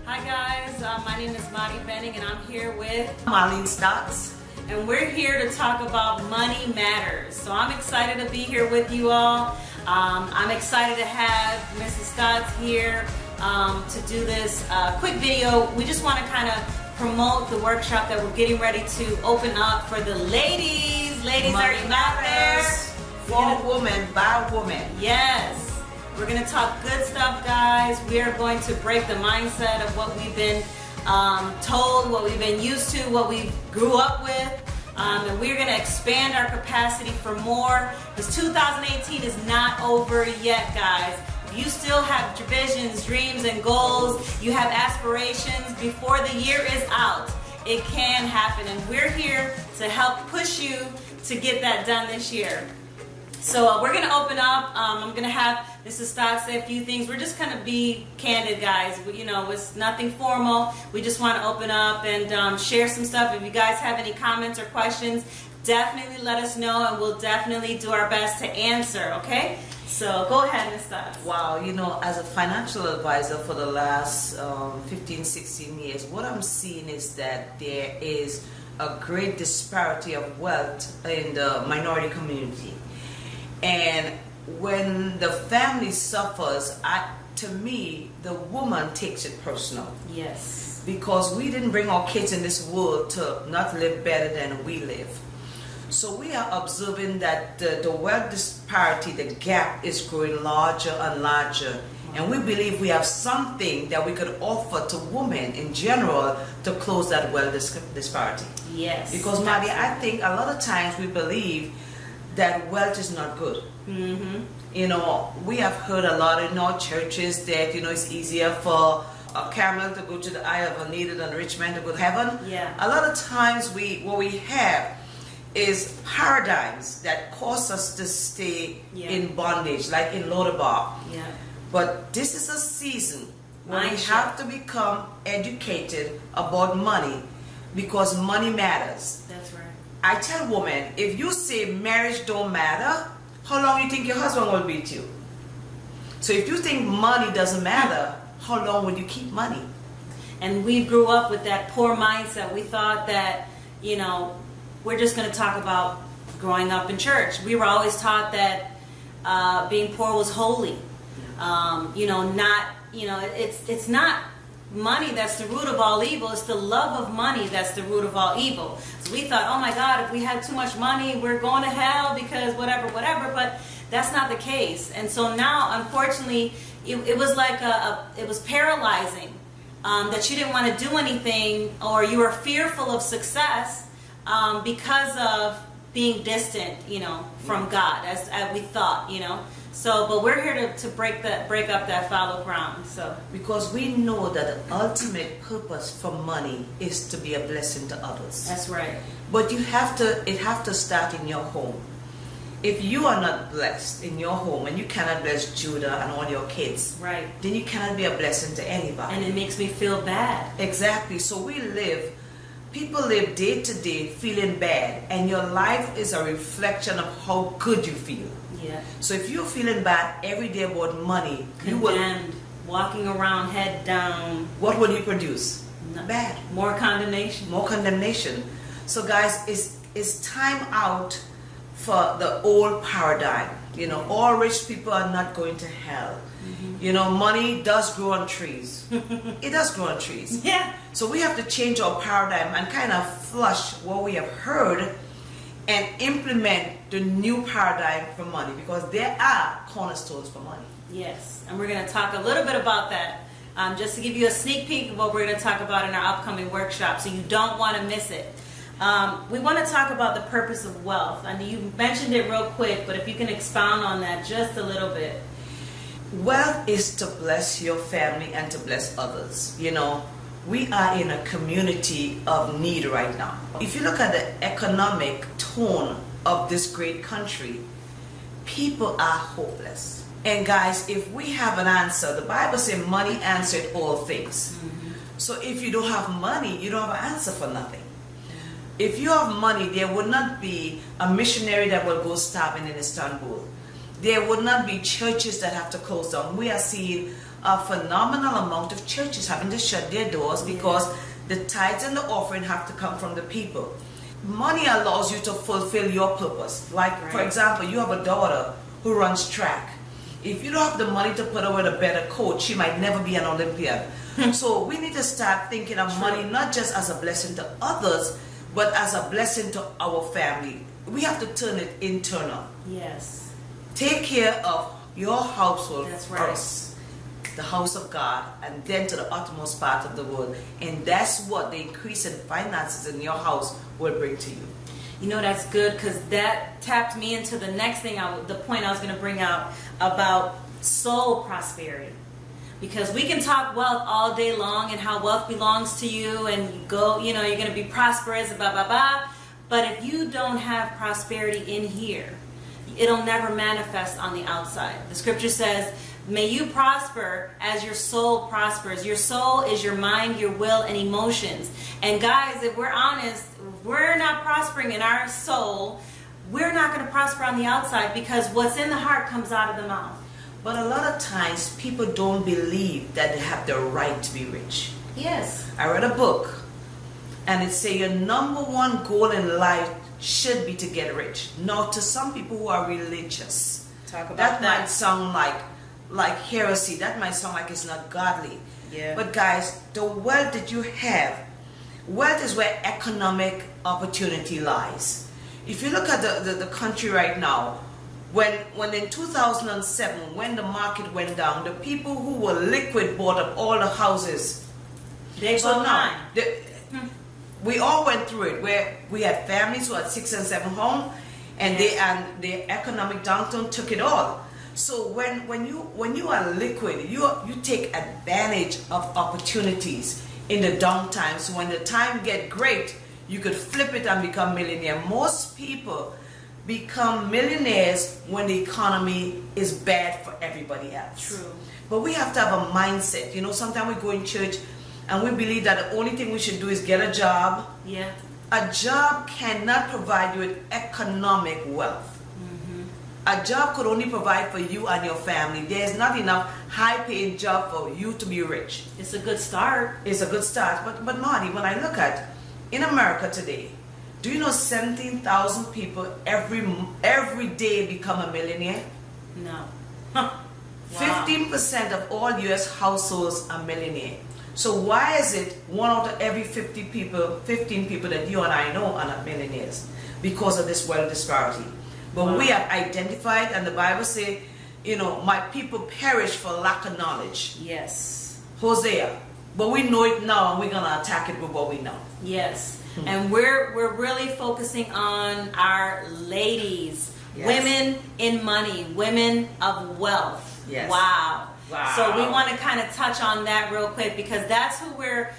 Hi guys, my name is Marlene and I'm here with Marlene Stotts. And we're here to talk about money matters. So I'm excited to be here with you all. I'm excited to have Mrs. Stotts here to do this quick video. We just want to kind of promote the workshop that we're getting ready to open up for the ladies. Ladies, are you out there? For woman by woman. Yes. We're going to talk good stuff, guys. We are going to break the mindset of what we've been told, what we've been used to, what we grew up with. And we're going to expand our capacity for more, because 2018 is not over yet, guys. You still have visions, dreams, and goals. You have aspirations. Before the year is out, it can happen. And we're here to help push you to get that done this year. So we're going to open up. I'm going to have Mrs. Stotts say a few things. We're just going to be candid, guys. It's nothing formal. We just want to open up and share some stuff. If you guys have any comments or questions, definitely let us know, and we'll definitely do our best to answer, okay? So go ahead, Ms. Stotts. Wow, as a financial advisor for the last 15, 16 years, what I'm seeing is that there is a great disparity of wealth in the minority community. And when the family suffers, to me, the woman takes it personal. Yes. Because we didn't bring our kids in this world to not live better than we live. So we are observing that the wealth disparity, the gap is growing larger and larger. And we believe we have something that we could offer to women in general to close that wealth disparity. Yes. Because, Maddie, I think a lot of times we believe that wealth is not good. Mm-hmm. We have heard a lot in our churches that, it's easier for a camel to go to the eye of a needle than a rich man to go to heaven. Yeah. A lot of times what we have is paradigms that cause us to stay in bondage, like in Lodabar. Yeah. But this is a season where we have to become educated about money, because money matters. That's right. I tell women, if you say marriage don't matter, how long you think your husband will beat you? So if you think money doesn't matter, how long will you keep money? And we grew up with that poor mindset. We thought that, we're just going to talk about growing up in church. We were always taught that being poor was holy. It's not money that's the root of all evil. It's the love of money that's the root of all evil. So we thought, oh my God, if we had too much money, we're going to hell because whatever. But that's not the case. And so now, unfortunately, it was like it was paralyzing, that you didn't want to do anything, or you were fearful of success because of being distant, from God, as we thought, So, but we're here to break up that fallow ground. So, because we know that the ultimate purpose for money is to be a blessing to others. That's right. But it have to start in your home. If you are not blessed in your home, and you cannot bless Judah and all your kids, right, then you cannot be a blessing to anybody. And it makes me feel bad. Exactly. So people live day to day feeling bad, and your life is a reflection of how good you feel. Yeah. So if you're feeling bad every day about money, condemned, walking around head down, what will you produce? Bad. More condemnation. More condemnation. So guys, it's time out for the old paradigm. All rich people are not going to hell. Mm-hmm. Money does grow on trees. It does grow on trees. Yeah. So we have to change our paradigm and kind of flush what we have heard and implement the new paradigm for money, because there are cornerstones for money. Yes, and we're going to talk a little bit about that, just to give you a sneak peek of what we're going to talk about in our upcoming workshop, so you don't want to miss it. We want to talk about the purpose of wealth. I mean, you mentioned it real quick, but if you can expound on that just a little bit. Wealth is to bless your family and to bless others. We are in a community of need right now. If you look at the economic tone of this great country, people are hopeless. And guys, if we have an answer, the Bible says money answered all things. Mm-hmm. So if you don't have money, you don't have an answer for nothing. If you have money, there would not be a missionary that will go starving in Istanbul. There would not be churches that have to close down. We are seeing a phenomenal amount of churches having to shut their doors because the tithes and the offering have to come from the people. Money allows you to fulfill your purpose. Like, for example, you have a daughter who runs track. If you don't have the money to put her with a better coach, she might never be an Olympian. So we need to start thinking of money not just as a blessing to others, but as a blessing to our family. We have to turn it internal. Yes. Take care of your household right. first, the house of God, and then to the uttermost part of the world. And that's what the increase in finances in your house will bring to you. You know, that's good, because that tapped me into the next thing, the point I was going to bring out about soul prosperity. Because we can talk wealth all day long and how wealth belongs to you and you go, you know, you're going to be prosperous, blah, blah, blah. But if you don't have prosperity in here, it'll never manifest on the outside. The scripture says, may you prosper as your soul prospers. Your soul is your mind, your will, and emotions. And guys, if we're honest, if we're not prospering in our soul, we're not going to prosper on the outside, because what's in the heart comes out of the mouth. But a lot of times people don't believe that they have the right to be rich. Yes. I read a book and it said your number one goal in life should be to get rich. Now, to some people who are religious, Talk about that might sound like heresy. That might sound like it's not godly. Yeah. But guys, the wealth that you have, wealth is where economic opportunity lies. If you look at the country right now, when in 2007, when the market went down, the people who were liquid bought up all the houses. We all went through it, where we had families who had 6 and 7 homes, and the economic downturn took it all. So when you are liquid, you take advantage of opportunities in the down times. So when the time get great, you could flip it and become millionaire. Most people become millionaires when the economy is bad for everybody else. True. But we have to have a mindset. You know, sometimes we go in church and we believe that the only thing we should do is get a job. Yeah. A job cannot provide you with economic wealth. A job could only provide for you and your family. There's not enough high-paying job for you to be rich. It's a good start. It's a good start. But Marty, when I look at in America today, do you know 17,000 people every day become a millionaire? No. Wow. 15% of all U.S. households are millionaire. So why is it 1 out of every 15 people that you and I know are not millionaires? Because of this wealth disparity. But we have identified, and the Bible says, you know, my people perish for lack of knowledge. Yes. Hosea. But we know it now, and we're going to attack it with what we know. Yes. And we're really focusing on our ladies, women in money, women of wealth. Yes. Wow. So we want to kind of touch on that real quick, because that's who we're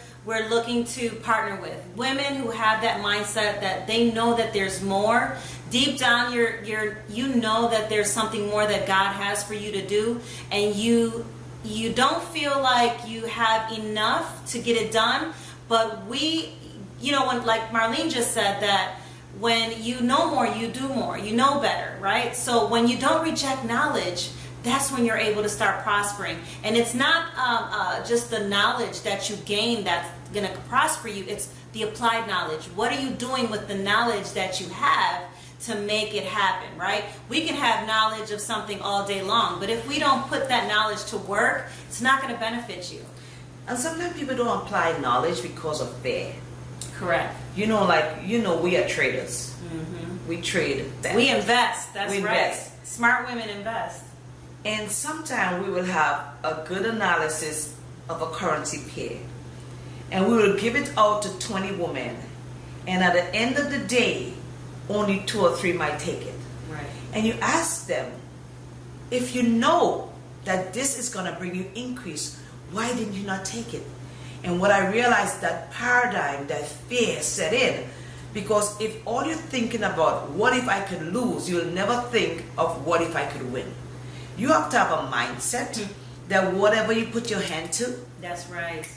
looking to partner with. Women who have that mindset that they know that there's more. Deep down, you know that there's something more that God has for you to do, and you don't feel like you have enough to get it done. But you know, when, like Marlene just said, that when you know more, you do more. You know better, right? So when you don't reject knowledge, that's when you're able to start prospering. And it's not just the knowledge that you gain that's going to prosper you. It's the applied knowledge. What are you doing with the knowledge that you have to make it happen, right? We can have knowledge of something all day long, but if we don't put that knowledge to work, it's not going to benefit you. And sometimes people don't apply knowledge because of fear. Correct. You know, we are traders. We trade. We invest. That's we right. invest. Smart women invest. And sometimes we will have a good analysis of a currency pair, and we will give it out to 20 women, and at the end of the day, only 2 or 3 might take it. Right. And you ask them, if you know that this is going to bring you increase, why didn't you not take it? And what I realized, that paradigm, that fear set in, because if all you're thinking about, what if I could lose, you'll never think of what if I could win. You have to have a mindset that whatever you put your hand to, that's right.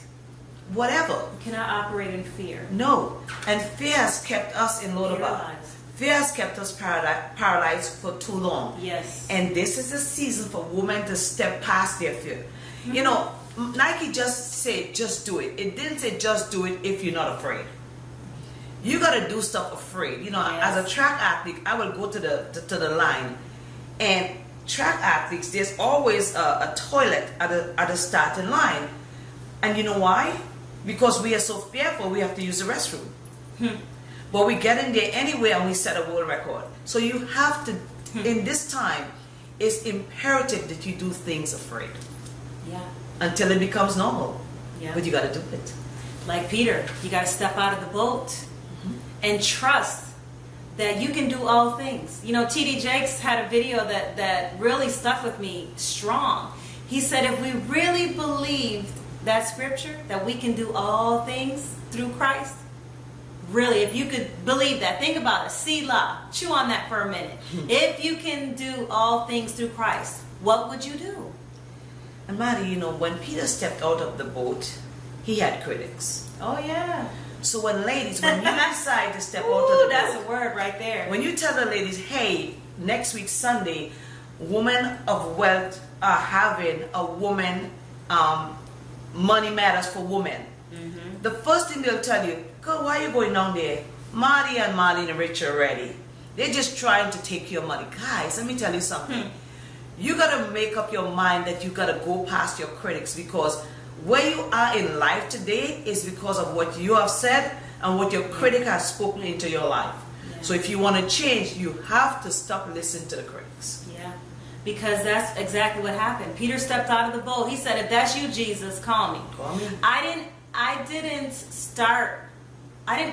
Whatever. You cannot operate in fear. No. And fear has kept us in Lodabar. Fear has kept us paralyzed for too long. Yes. And this is a season for women to step past their fear. You know, Nike just said, just do it. It didn't say just do it if you're not afraid. You got to do stuff afraid. You know, Yes. as a track athlete, I will go to the line, and track athletes, there's always a toilet at the starting line. And you know why? Because we are so fearful, we have to use the restroom. But we get in there anyway and we set a world record. So you have to, in this time, it's imperative that you do things afraid. Yeah. Until it becomes normal. Yeah. But you got to do it. Like Peter, you got to step out of the boat and trust that you can do all things. You know, T.D. Jakes had a video that really stuck with me strong. He said if we really believed that scripture, that we can do all things through Christ, really, if you could believe that, think about it, Selah, chew on that for a minute. If you can do all things through Christ, what would you do? And Maddie, you know, when Peter stepped out of the boat, he had critics. Oh yeah. So when ladies, when you decide to step out Ooh, of the boat, that's a word right there. when you tell the ladies, hey, next week Sunday, women of wealth are having a woman money matters for women. The first thing they'll tell you, girl, why are you going down there? Marty and Marlene are rich already. They're just trying to take your money. Guys, let me tell you something. You got to make up your mind that you got to go past your critics, because where you are in life today is because of what you have said and what your critic has spoken into your life. Yeah. So if you want to change, you have to stop listening to the critics. Yeah, because that's exactly what happened. Peter stepped out of the boat. He said, if that's you, Jesus, call me. Call me. I didn't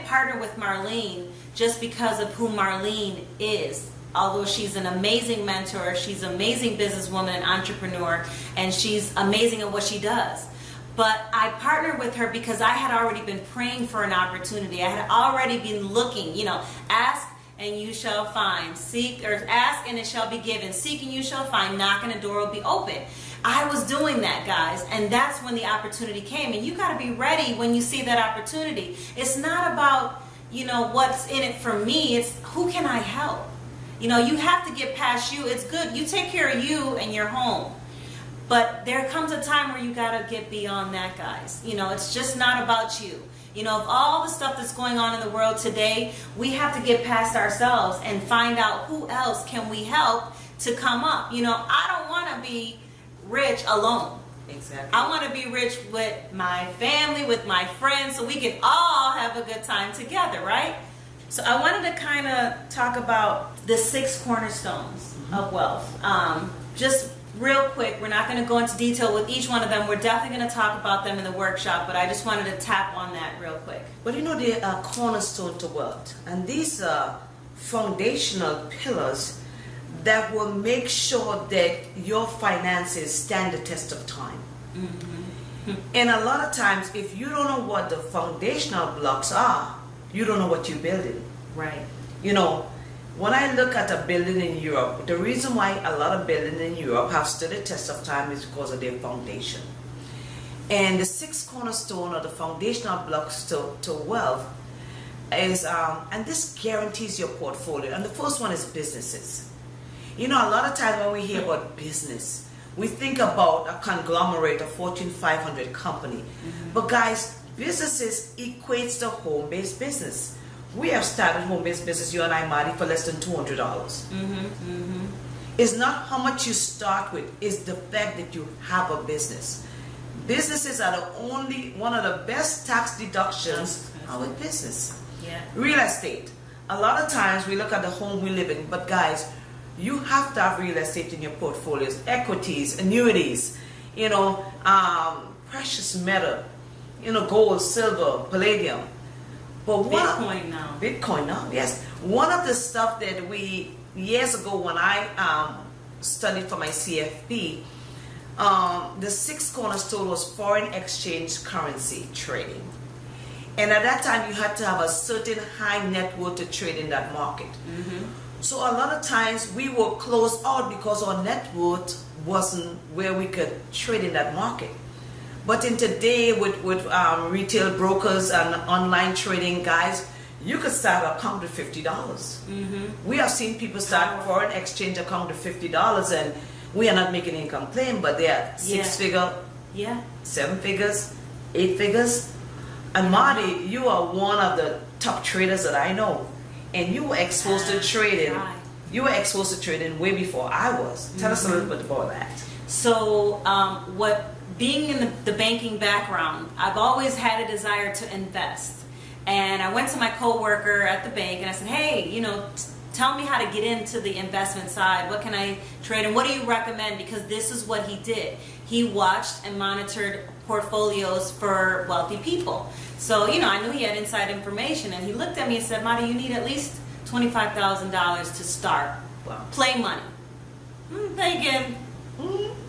partner with Marlene just because of who Marlene is. Although she's an amazing mentor, she's an amazing businesswoman and entrepreneur, and she's amazing at what she does. But I partnered with her because I had already been praying for an opportunity. I had already been looking, you know, ask and you shall find. Seek, or ask and it shall be given. Seek and you shall find. Knock and the door will be open. I was doing that, guys, and that's when the opportunity came. And you got to be ready when you see that opportunity. It's not about, you know, what's in it for me. It's who can I help? You know, you have to get past you. It's good. You take care of you and your home. But there comes a time where you got to get beyond that, guys. You know, it's just not about you. You know, of all the stuff that's going on in the world today, we have to get past ourselves and find out who else can we help to come up. You know, I don't want to be rich alone. Exactly. I want to be rich with my family, with my friends, so we can all have a good time together, right? So I wanted to kind of talk about the 6 cornerstones of wealth. Just real quick, we're not going to go into detail with each one of them. We're definitely going to talk about them in the workshop, but I just wanted to tap on that real quick. But you know, they are cornerstone to wealth. And these are foundational pillars that will make sure that your finances stand the test of time. And a lot of times, if you don't know what the foundational blocks are, you don't know what you're building. Right. You know, when I look at a building in Europe, the reason why a lot of buildings in Europe have stood the test of time is because of their foundation. And the 6 cornerstone or the foundational blocks to wealth is, and this guarantees your portfolio. And the first one is businesses. You know, a lot of times when we hear about business, we think about a conglomerate, a Fortune 500 company. But guys, businesses equates to home-based business. We have started home-based business, you and I, Marty, for less than $200. It's not how much you start with, it's the fact that you have a business. Businesses are one of the best tax deductions are with business. Yeah. Real estate. A lot of times we look at the home we live in, but guys, you have to have real estate in your portfolios, equities, annuities, you know, precious metal, you know, gold, silver, palladium. But Bitcoin now, yes. One of the stuff that we, years ago when I studied for my CFP, the 6th cornerstone was foreign exchange currency trading. And at that time, you had to have a certain high net worth to trade in that market. So a lot of times we were closed out because our net worth wasn't where we could trade in that market. But in today, with retail brokers and online trading, guys, you could start an account with $50. We have seen people start foreign exchange account with $50, and we are not making income claim, but they are 6-figure Yeah. 7 figures, 8 figures. And Marty, you are one of the top traders that I know. And you were exposed to trading. Right. You were exposed to trading way before I was. Tell us a little bit about that. So, being in the banking background, I've always had a desire to invest. And I went to my coworker at the bank and I said, hey, tell me how to get into the investment side. What can I trade and what do you recommend? Because this is what he did. He watched and monitored portfolios for wealthy people. So, I knew he had inside information, and he looked at me and said, Marty, you need at least $25,000 to start. Wow. Play money. I'm thinking,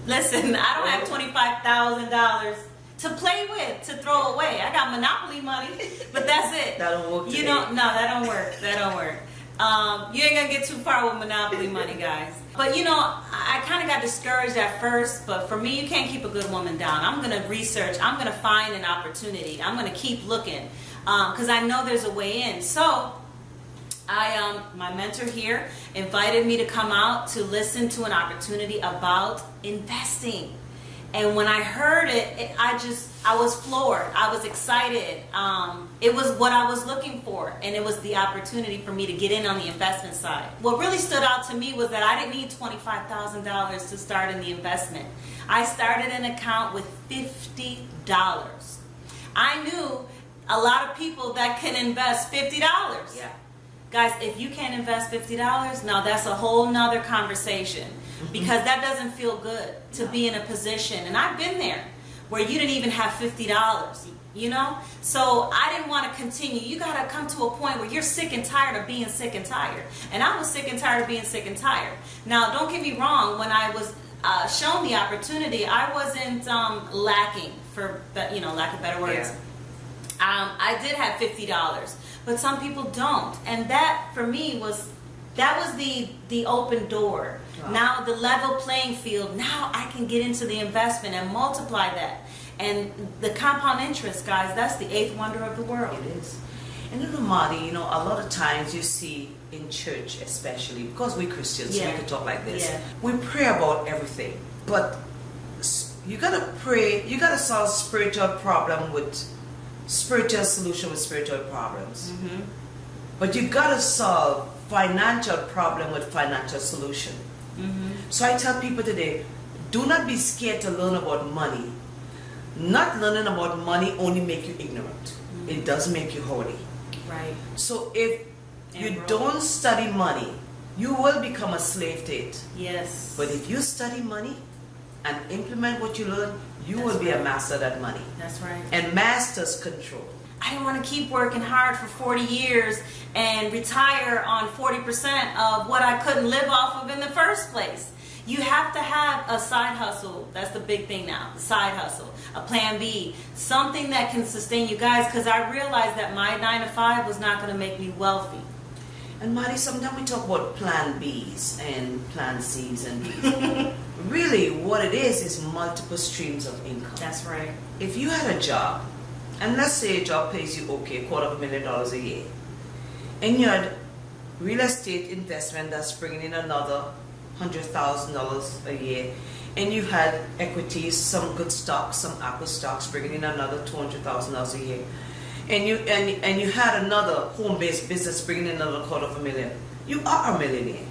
listen, I don't have $25,000 to play with, to throw away. I got Monopoly money, but that's it. That don't work today. No, that don't work. That don't work. You ain't gonna get too far with Monopoly money, guys. But I kind of got discouraged at first, but for me, you can't keep a good woman down. I'm gonna research, I'm gonna find an opportunity, I'm gonna keep looking, because I know there's a way in. So my mentor here invited me to come out to listen to an opportunity about investing. And when I heard it, I was floored. I was excited. It was what I was looking for, and it was the opportunity for me to get in on the investment side. What really stood out to me was that I didn't need $25,000 to start in the investment. I started an account with $50. I knew a lot of people that can invest $50. Yeah. Guys, if you can't invest $50, now that's a whole nother conversation, because that doesn't feel good to be in a position, and I've been there, where you didn't even have $50, So I didn't want to continue. You got to come to a point where you're sick and tired of being sick and tired. And I was sick and tired of being sick and tired. Now, don't get me wrong, when I was shown the opportunity, I wasn't lacking, for lack of better words. Yeah. I did have $50. But some people don't, and that for me was the open door. Wow. Now the level playing field. Now I can get into the investment and multiply that, and the compound interest, guys. That's the 8th wonder of the world. It is. And Marty, a lot of times you see in church, especially because we're Christians, so we can talk like this. Yeah. We pray about everything, but you gotta pray. You gotta solve spiritual problem with spiritual solution with spiritual problems. But you gotta solve financial problem with financial solution. So I tell people today, do not be scared to learn about money. Not learning about money only make you ignorant. It doesn't make you holy. Right. So if you don't study money, you will become a slave to it. Yes. But if you study money and implement what you learn, you will be a master of that money. That's right. And masters control. I didn't want to keep working hard for 40 years and retire on 40% of what I couldn't live off of in the first place. You have to have a side hustle. That's the big thing now. The side hustle. A plan B. Something that can sustain you guys, because I realized that my 9 to 5 was not going to make me wealthy. And Marty, sometimes we talk about plan Bs and plan Cs and Ds. Really, what it is multiple streams of income. That's right. If you had a job, and let's say a job pays you $250,000 a year, and you had real estate investment that's bringing in another $100,000 a year, and you had equities, some good stocks, some Apple stocks bringing in another $200,000 a year, and you had another home-based business bringing in another $250,000, you are a millionaire.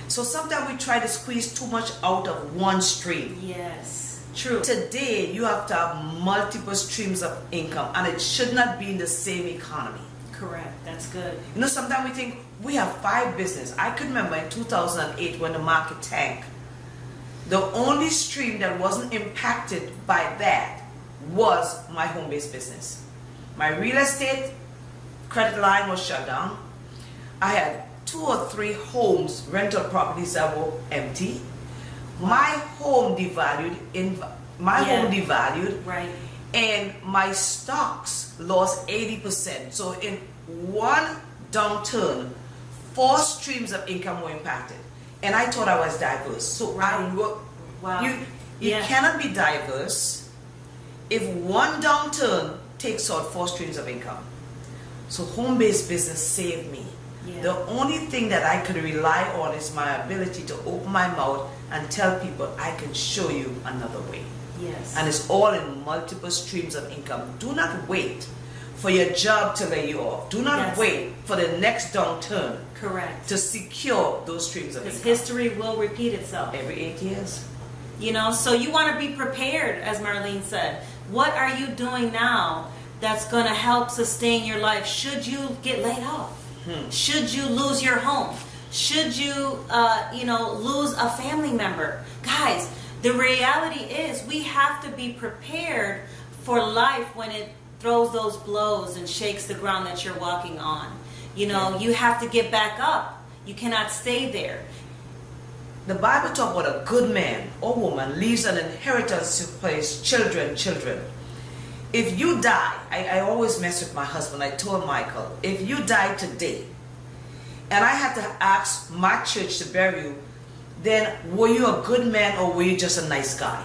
So sometimes we try to squeeze too much out of one stream. Yes. True. Today, you have to have multiple streams of income, and it should not be in the same economy. Correct. That's good. Sometimes we think we have 5 businesses. I can remember in 2008 when the market tanked, the only stream that wasn't impacted by that was my home-based business. My real estate credit line was shut down. I had 2 or 3 homes, rental properties that were empty. My home devalued, home devalued, right, and my stocks lost 80%. So in one downturn, 4 streams of income were impacted, and I thought I was diverse. So wow. You cannot be diverse if one downturn takes out 4 streams of income. So home-based business saved me. Yeah. The only thing that I could rely on is my ability to open my mouth and tell people I can show you another way. Yes. And it's all in multiple streams of income. Do not wait for your job to lay you off. Do not Yes. wait for the next downturn Correct. to secure those streams of Because income. history will repeat itself. Every 8 years. You know, so you want to be prepared, as Marlene said. What are you doing now that's going to help sustain your life should you get laid off? Should you lose your home? Should you, lose a family member? Guys, the reality is we have to be prepared for life when it throws those blows and shakes the ground that you're walking on. You know, you have to get back up. You cannot stay there. The Bible talks about a good man or woman leaves an inheritance for his children. If you die, I always mess with my husband. I told Michael, if you die today, and I had to ask my church to bury you, then were you a good man or were you just a nice guy?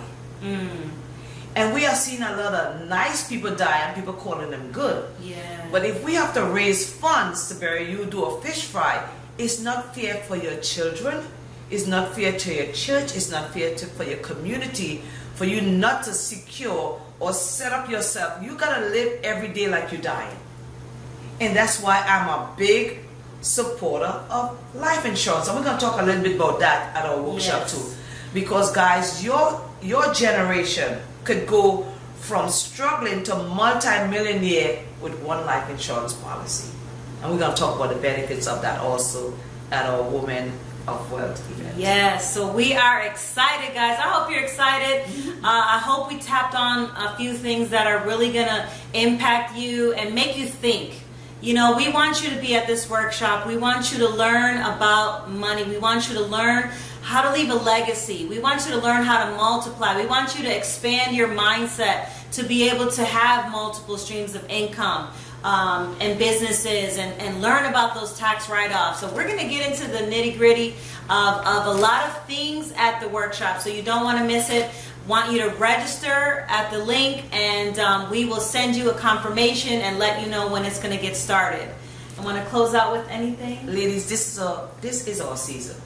And we are seeing a lot of nice people die and people calling them good. Yeah. But if we have to raise funds to bury you, do a fish fry, it's not fair for your children. It's not fair to your church. It's not fair for your community for you not to secure or set up yourself. You got to live every day like you're dying. And that's why I'm a big supporter of life insurance. And we're going to talk a little bit about that at our workshop Yes. too. Because guys, your generation could go from struggling to multi-millionaire with one life insurance policy. And we're going to talk about the benefits of that also at our Women of Wealth event. Yes, so we are excited, guys. I hope you're excited. I hope we tapped on a few things that are really going to impact you and make you think. You know, we want you to be at this workshop. We want you to learn about money. We want you to learn how to leave a legacy. We want you to learn how to multiply. We want you to expand your mindset to be able to have multiple streams of income and businesses and learn about those tax write-offs. So we're going to get into the nitty-gritty of a lot of things at the workshop. So you don't want to miss it. Want you to register at the link, and we will send you a confirmation and let you know when it's going to get started. I want to close out with anything? Ladies, this is our season.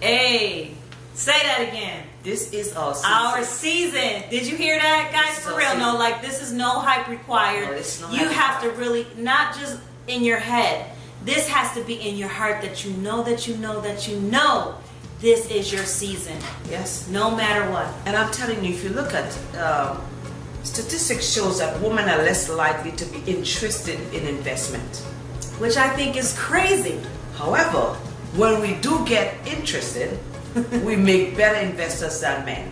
Hey, say that again. This is our season. Our season. Did you hear that, guys? This is For our real, season. no, like this is no hype required. No, it's no you hype have to really, not just in your head. This has to be in your heart that you know that you know that you know this is your season. Yes. No matter what. And I'm telling you, if you look at statistics shows that women are less likely to be interested in investment. Which I think is crazy. However, when we do get interested, we make better investors than men.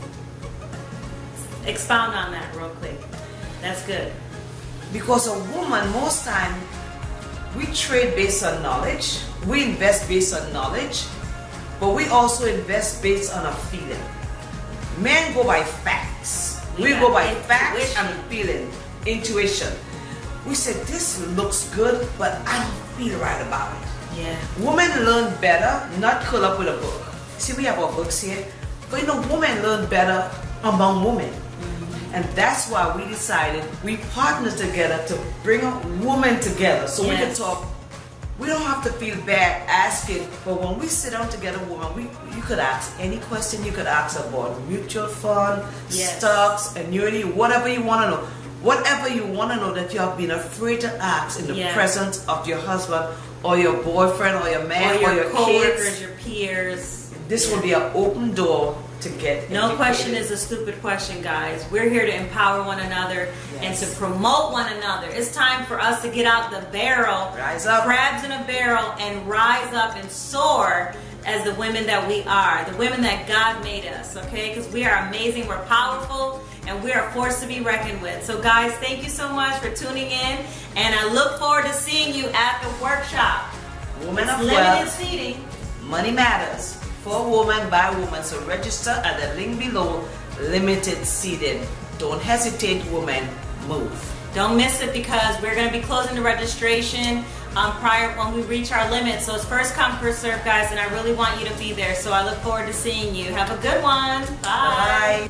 Expound on that real quick. That's good. Because a woman, most time, we trade based on knowledge, we invest based on knowledge, but we also invest based on a feeling. Men go by facts. We Yeah, go by facts intuition. and feeling, intuition. We say, this looks good, but I don't feel right about it. Yeah. Women learn better, not curl up with a book. See, we have our books here, but women learn better among women. And that's why we decided we partner together to bring a woman together so we can Yes. talk. We don't have to feel bad asking, but when we sit down together, woman, you could ask any question you could ask about mutual fund, Yes. stocks, annuity, whatever you want to know. Whatever you want to know that you have been afraid to ask in the Yeah. presence of your husband or your boyfriend or your man Or your coworkers, kids. your peers. This will be an open door to get No educated. question is a stupid question, guys. We're here to empower one another and Yes. to promote one another. It's time for us to get out the barrel, Rise up. crabs in a barrel, and rise up and soar as the women that we are, the women that God made us, okay? Because we are amazing, we're powerful, and we are a force to be reckoned with. So, guys, thank you so much for tuning in, and I look forward to seeing you at the workshop. Women of Limited Wealth, seating. money matters. For woman, by woman. So register at the link below, limited seating. Don't hesitate, woman, move. Don't miss it because we're going to be closing the registration prior when we reach our limit. So it's first come, first serve, guys, and I really want you to be there. So I look forward to seeing you. Have a good one. Bye. Bye.